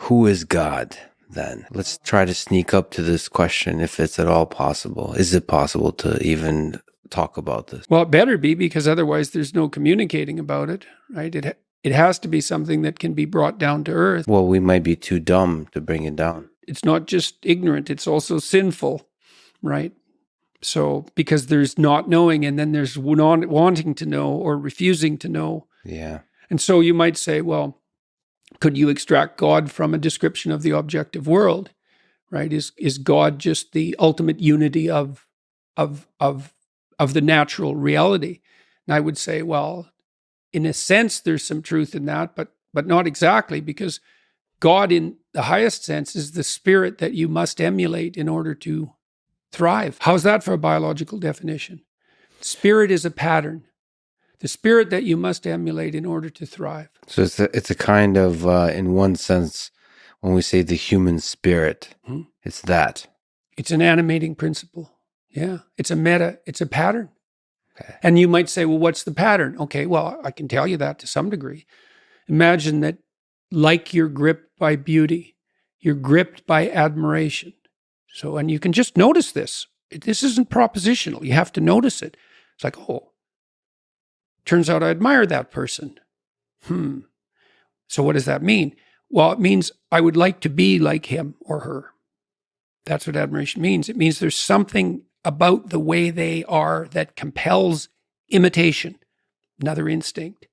Who is God then? Let's try to sneak up to this question if it's at all possible. Is it possible to even talk about this? Well, it better be, because otherwise there's no communicating about it, right? It has to be something that can be brought down to earth. Well, we might be too dumb to bring it down. It's not just ignorant, it's also sinful, right? So, because there's not knowing, and then there's wanting to know or refusing to know. Yeah. And so you might say, well, could you extract God from a description of the objective world, right? Is God just the ultimate unity of the natural reality? And I would say, well, in a sense, there's some truth in that, but not exactly, because God, in the highest sense, is the spirit that you must emulate in order to thrive. How's that for a biological definition? Spirit is a pattern. The spirit that you must emulate in order to thrive. So it's a kind of, in one sense, when we say the human spirit, it's that. It's an animating principle. Yeah. It's a pattern. Okay. And you might say, well, what's the pattern? Okay, well, I can tell you that to some degree. Imagine that, like you're gripped by beauty, you're gripped by admiration. So, and you can just notice this. This isn't propositional. You have to notice it. It's like, oh, turns out I admire that person. So what does that mean? Well, it means I would like to be like him or her. That's what admiration means. It means there's something about the way they are that compels imitation, another instinct,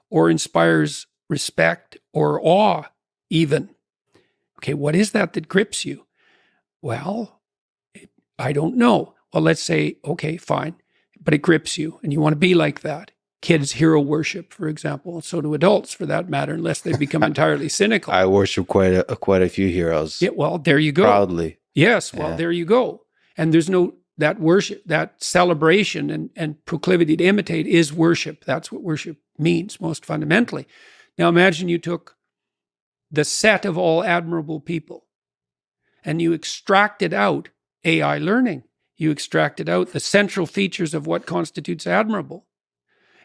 or inspires respect or awe even. Okay, what is that grips you? Well, I don't know. Well, let's say, okay, fine, but it grips you and you want to be like that. Kids hero worship, for example, and so do adults for that matter, unless they become entirely cynical. I worship quite a few heroes. Yeah, well, there you go. Proudly. Yes, well, there you go. And there's that worship, that celebration and proclivity to imitate is worship. That's what worship means most fundamentally. Now imagine you took the set of all admirable people and you extracted out AI learning. You extracted out the central features of what constitutes admirable.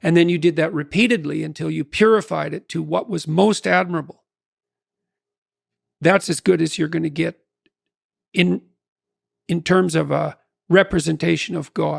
And then you did that repeatedly until you purified it to what was most admirable. That's as good as you're going to get in terms of a representation of God.